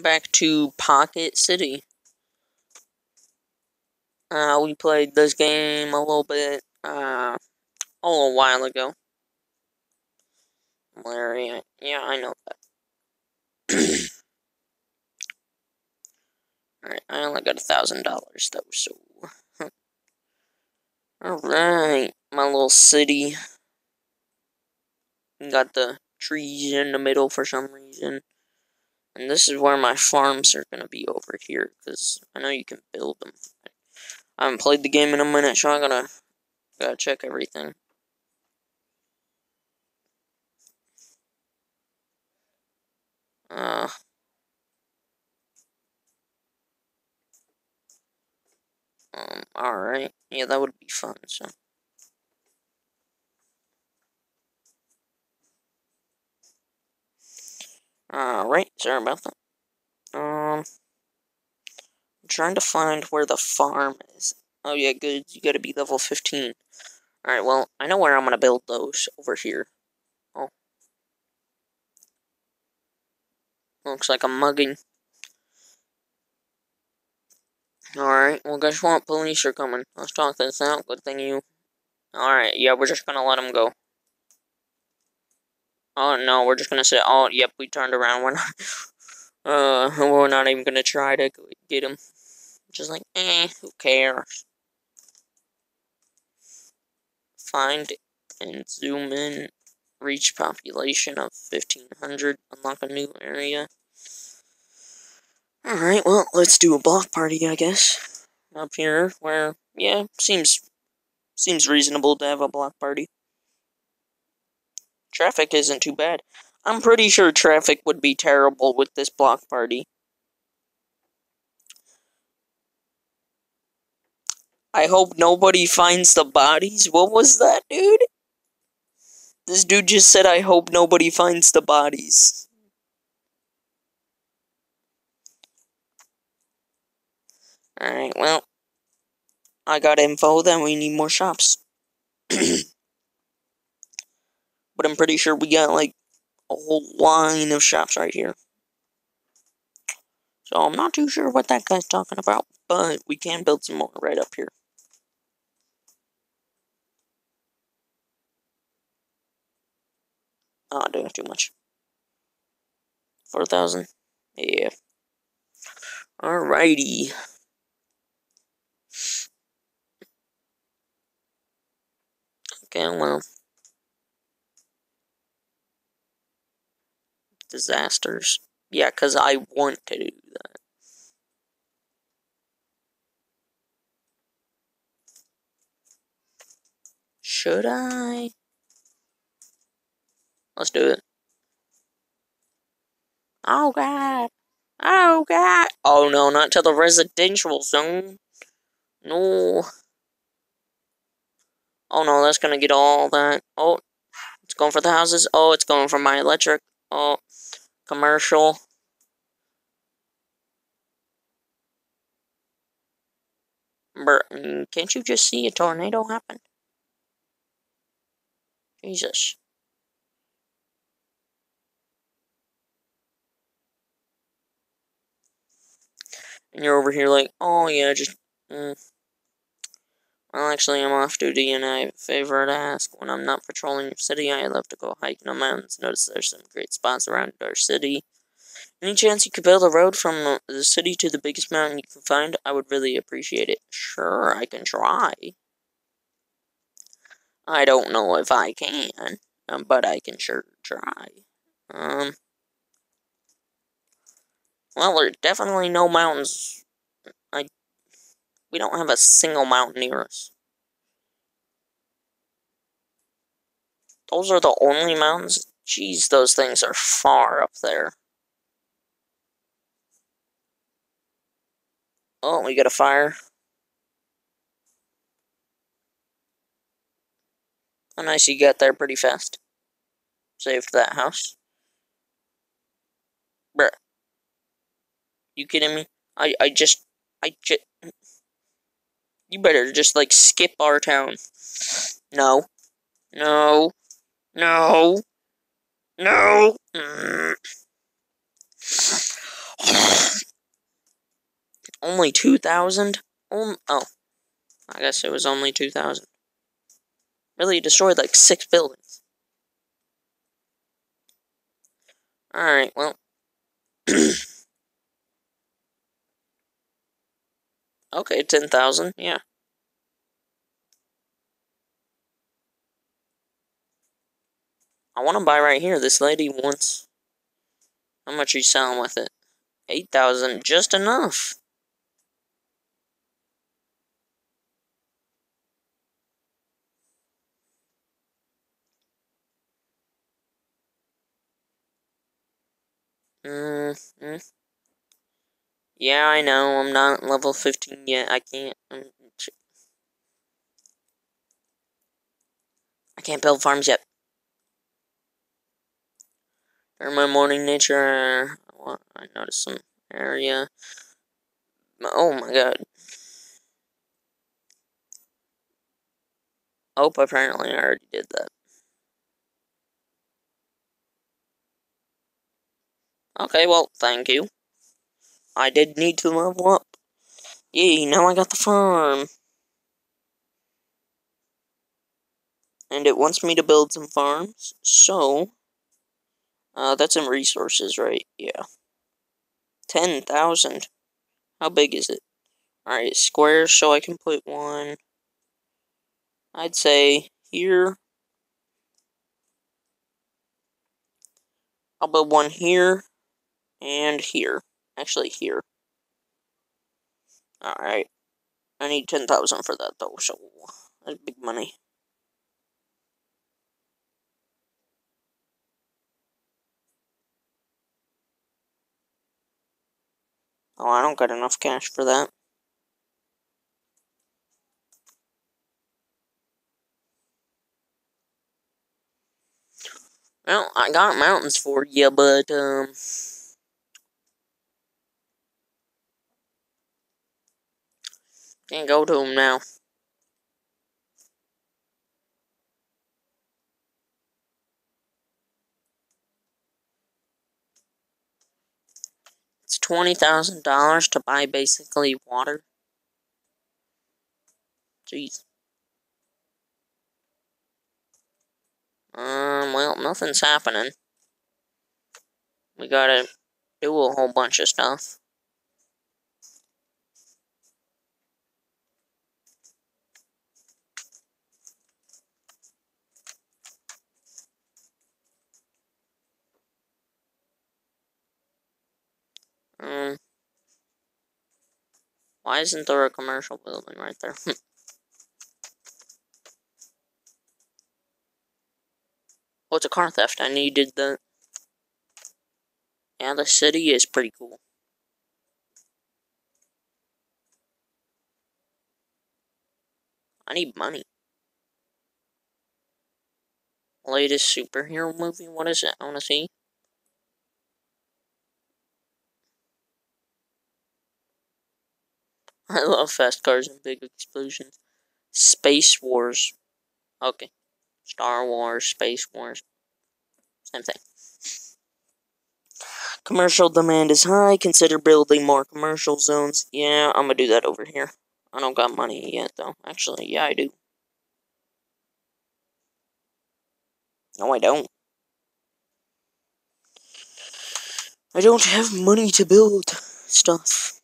back to Pocket City. We played this game a little bit, a little while ago. Malaria. Yeah, I know that. Alright, I only got $1,000 though, so. Alright, my little city. Got the trees in the middle for some reason. And this is where my farms are gonna be over here, because I know you can build them. I haven't played the game in a minute, so I gotta check everything. Alright. Yeah, that would be fun, so. Alright, sorry about that. I'm trying to find where the farm is. Oh yeah, good, you gotta be level 15. Alright, well, I know where I'm gonna build those, over here. Oh. Looks like I'm mugging. Alright, well, guess what? Police are coming. Let's talk this out. Good thing you. Alright, yeah, we're just gonna let them go. Oh, no, we're just gonna say, oh, yep, we turned around. We're not even gonna try to get him. Just like, who cares? Find and zoom in. Reach population of 1,500. Unlock a new area. Alright, well, let's do a block party, I guess. Up here, where, yeah, seems reasonable to have a block party. Traffic isn't too bad. I'm pretty sure traffic would be terrible with this block party. I hope nobody finds the bodies. What was that, dude? This dude just said, I hope nobody finds the bodies. Alright, well. I got info, then we need more shops. But I'm pretty sure we got, like, a whole line of shops right here. So I'm not too sure what that guy's talking about, but we can build some more right up here. Oh, doing too much. 4,000. Yeah. Alrighty. Okay, well. Disasters. Yeah, because I want to do that. Should I? Let's do it. Oh, God. Oh, God. Oh, no, not to the residential zone. No. Oh, no, that's gonna get all that. Oh, it's going for the houses. Oh, it's going for my electric. Oh, commercial. Can't you just see a tornado happen? Jesus. And you're over here like, oh yeah, just, Well, actually, I'm off duty, and I have a favor to ask. When I'm not patrolling your city, I love to go hiking on mountains. Notice there's some great spots around our city. Any chance you could build a road from the city to the biggest mountain you can find? I would really appreciate it. Sure, I can try. I don't know if I can, but I can sure try. Well, there's definitely no mountains. We don't have a single mountain near us. Those are the only mountains? Jeez, those things are far up there. Oh, we got a fire. Oh, nice, you got there pretty fast. Saved that house. Bruh. You kidding me? I just... You better just, like, skip our town. No. No. No. No. Only 2,000? Oh, I guess it was only 2,000. Really destroyed like 6 buildings. Alright, well. Okay, 10,000, yeah. I want to buy right here. This lady wants... How much are you selling with it? 8,000, just enough. Yeah, I know. I'm not level 15 yet. I can't. I can't build farms yet. During my morning nature, I noticed some area. Oh my god. Oh, apparently I already did that. Okay, well, thank you. I did need to level up. Yay, now I got the farm. And it wants me to build some farms, so... that's in resources, right? Yeah. 10,000. How big is it? Alright, squares, so I can put one... I'd say here. I'll build one here and here. Actually, here. Alright. I need 10,000 for that, though, so that's big money. Oh, I don't got enough cash for that. Well, I got mountains for you, but, can't go to them now. It's $20,000 to buy basically water. Jeez. Well, nothing's happening. We gotta do a whole bunch of stuff. Why isn't there a commercial building right there? Oh, it's a car theft. I needed the... Yeah, the city is pretty cool. I need money. Latest superhero movie? What is it? I want to see. I love fast cars and big explosions. Space Wars. Okay. Star Wars, Space Wars. Same thing. Commercial demand is high. Consider building more commercial zones. Yeah, I'm gonna do that over here. I don't got money yet, though. Actually, yeah, I do. No, I don't. I don't have money to build stuff.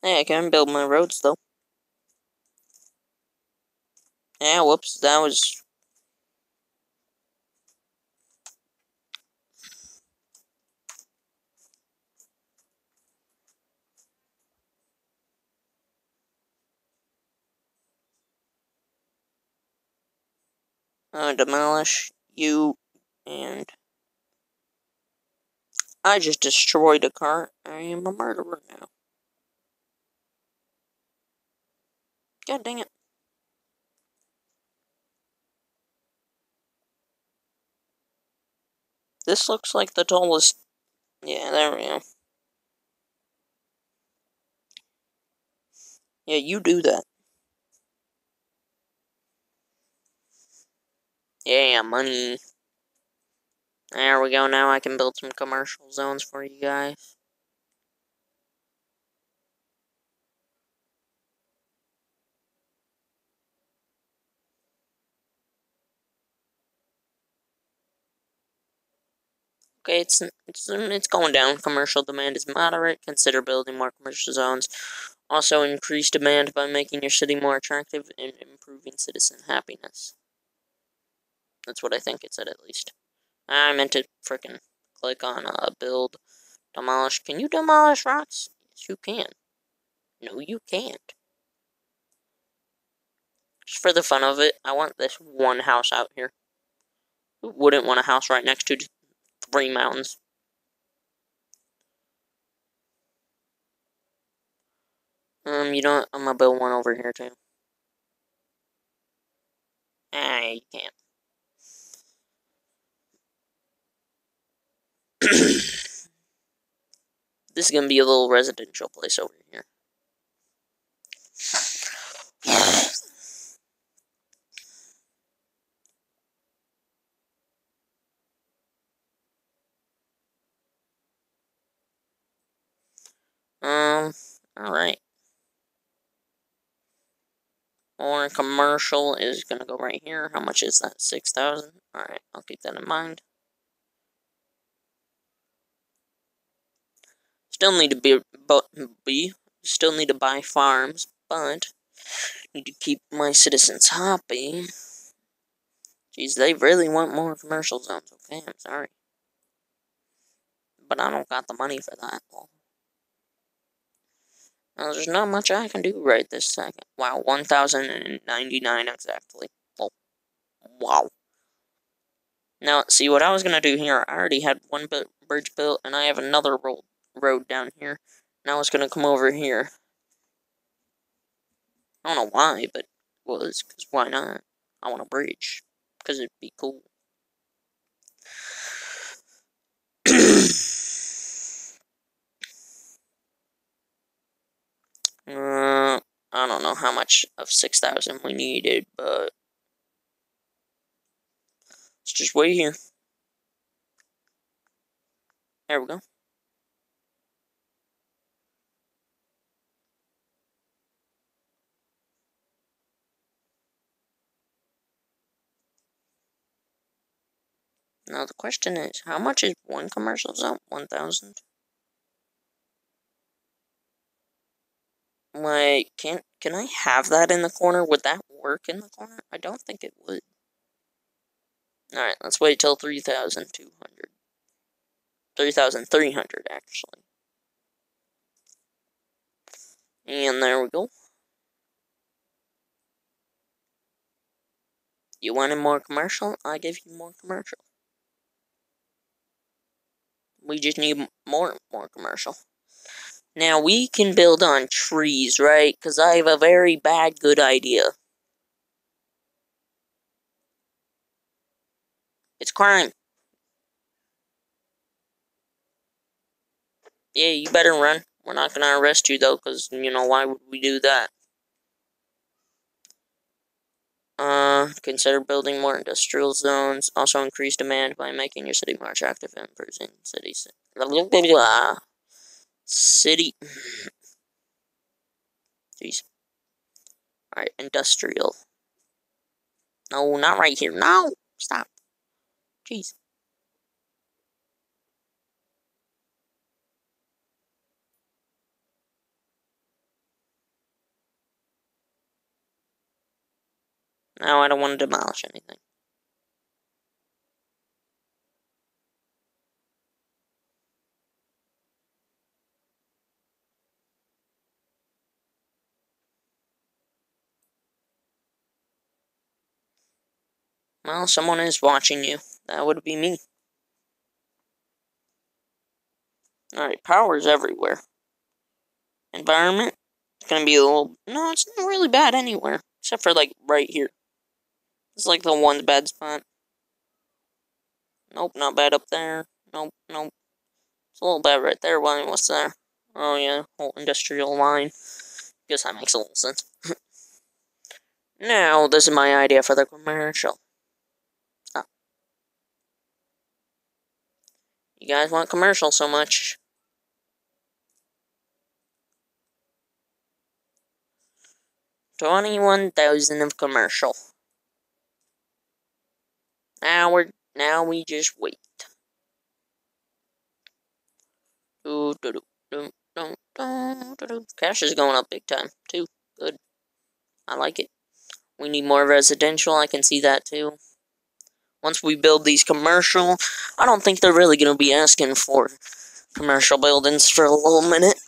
Hey, I can build my roads, though. Yeah, whoops, that was... demolish you, and... I just destroyed a car. I am a murderer now. God dang it. This looks like the tallest... Yeah, there we go. Yeah, you do that. Yeah, money. There we go, now I can build some commercial zones for you guys. Okay, it's going down. Commercial demand is moderate. Consider building more commercial zones. Also, increase demand by making your city more attractive and improving citizen happiness. That's what I think it said, at least. I meant to frickin' click on build, demolish. Can you demolish rocks? Yes, you can. No, you can't. Just for the fun of it, I want this one house out here. Who wouldn't want a house right next to 3 mountains? You know what? I'm gonna build one over here, too. Ah, you can't. This is gonna be a little residential place over here. Alright. Or commercial is gonna go right here. How much is that? 6,000? Alright, I'll keep that in mind. Still need to buy farms, but need to keep my citizens happy. Jeez, they really want more commercial zones. Okay, I'm sorry, but I don't got the money for that. Well, there's not much I can do right this second. Wow, 1,099 exactly. Oh, wow. Now, see, what I was gonna do here, I already had one bridge built, and I have another road down here. And I was gonna come over here. I don't know why, but because why not? I want a bridge, because it'd be cool. I don't know how much of 6,000 we needed, but let's just wait here. There we go. Now the question is, how much is one commercial zone? 1,000? Like, can I have that in the corner? Would that work in the corner? I don't think it would. Alright, let's wait till 3,200. 3,300, actually. And there we go. You wanted more commercial? I give you more commercial. We just need more commercial. Now, we can build on trees, right? Because I have a very good idea. It's crime. Yeah, you better run. We're not going to arrest you, though, because, why would we do that? Consider building more industrial zones. Also increase demand by making your city more attractive and improving cities. City. Jeez. Alright, industrial. No, not right here. No! Stop. Jeez. No, I don't want to demolish anything. Well, someone is watching you. That would be me. Alright, power's everywhere. Environment? It's gonna be a little... No, it's not really bad anywhere. Except for, like, right here. It's like the one bad spot. Nope, not bad up there. Nope, nope. It's a little bad right there. What's there? Oh, yeah, whole industrial line. Guess that makes a little sense. Now, this is my idea for the commercial. Oh. You guys want commercial so much. $21,000 of commercial. Now we just wait. Cash is going up big time, too. Good. I like it. We need more residential, I can see that, too. Once we build these commercial, I don't think they're really going to be asking for commercial buildings for a little minute.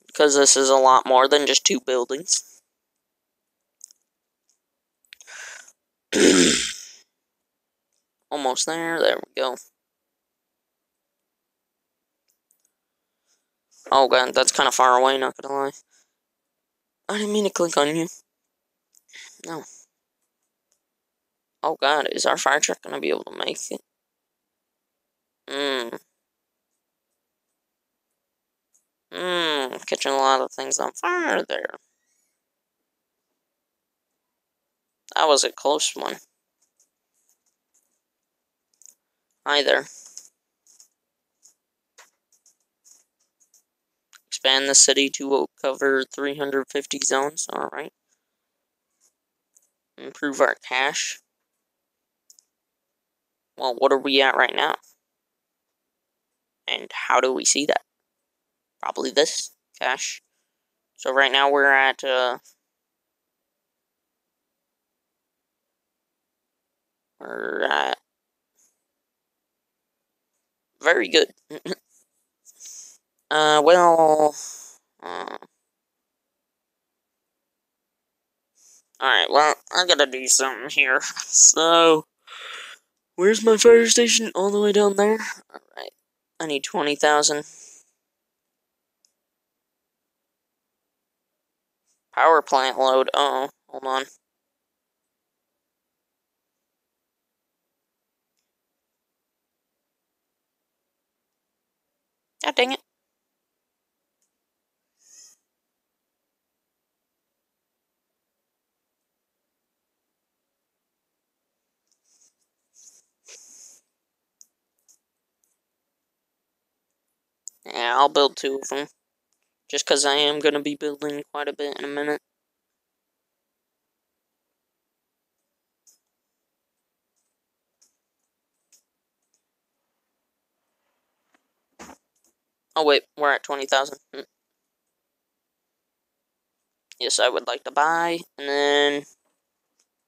Because this is a lot more than just 2 buildings. Almost there. There we go. Oh god, that's kind of far away, not gonna lie. I didn't mean to click on you. No. Oh god, is our fire truck gonna be able to make it? Catching a lot of things on fire there. That was a close one. Hi there. Expand the city to cover 350 zones. Alright. Improve our cash. Well, what are we at right now? And how do we see that? Probably this. Cash. So right now we're at, very good. Well, alright, well, I gotta do something here. So, where's my fire station? All the way down there? Alright, I need 20,000. Power plant load. Uh-oh, hold on. God dang it. Yeah, I'll build 2 of them. Just because I am going to be building quite a bit in a minute. Oh wait, we're at 20,000. Yes, I would like to buy, and then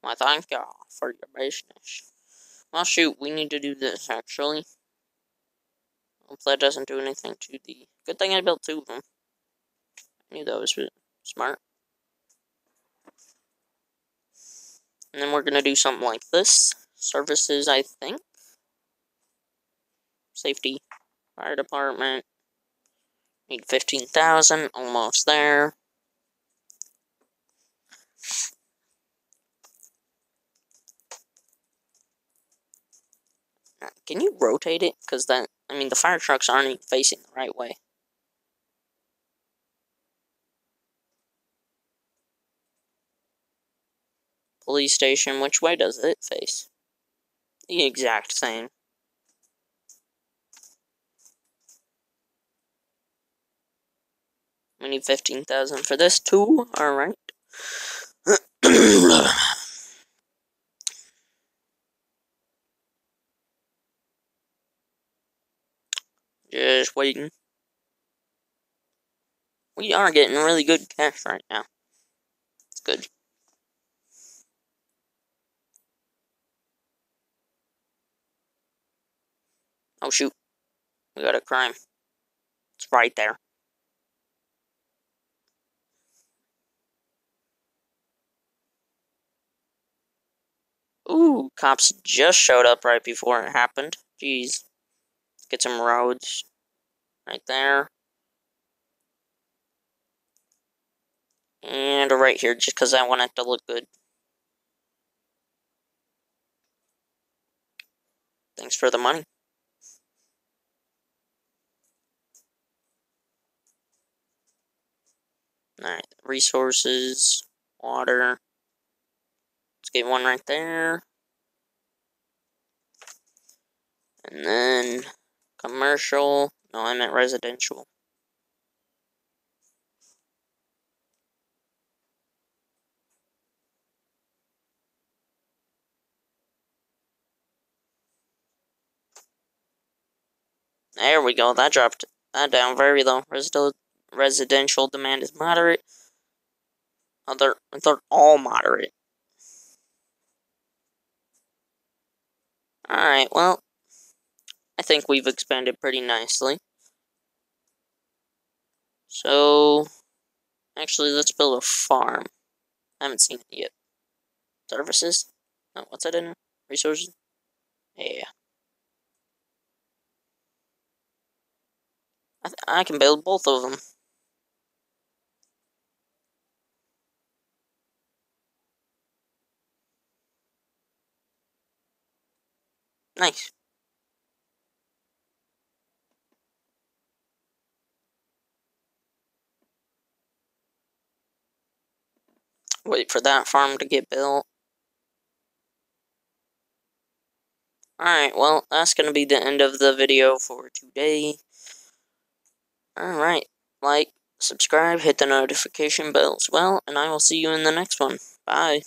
I thank y'all for your business. Well, shoot, we need to do this, actually. Hopefully that doesn't do anything to the... Good thing I built 2 of them. I knew that was smart. And then we're going to do something like this. Services, I think. Safety. Fire department. Need 15,000. Almost there. Can you rotate it? Because that... I mean, the fire trucks aren't even facing the right way. Police station, which way does it face? The exact same. We need 15,000 for this too. Alright. Just waiting. We are getting really good cash right now. It's good. Oh shoot. We got a crime. It's right there. Ooh, cops just showed up right before it happened. Jeez. Let's get some roads. Right there. And right here, just because I want it to look good. Thanks for the money. Alright, resources, water. Let's get one right there. And then commercial. No, I meant residential. There we go. That dropped that down very low. Residential demand is moderate. They're all moderate. Alright, well, I think we've expanded pretty nicely. So, actually, let's build a farm. I haven't seen it yet. Services? Oh, what's that in? Resources? Yeah. I can build both of them. Nice. Wait for that farm to get built. Alright, well, that's going to be the end of the video for today. Alright, like, subscribe, hit the notification bell as well, and I will see you in the next one. Bye.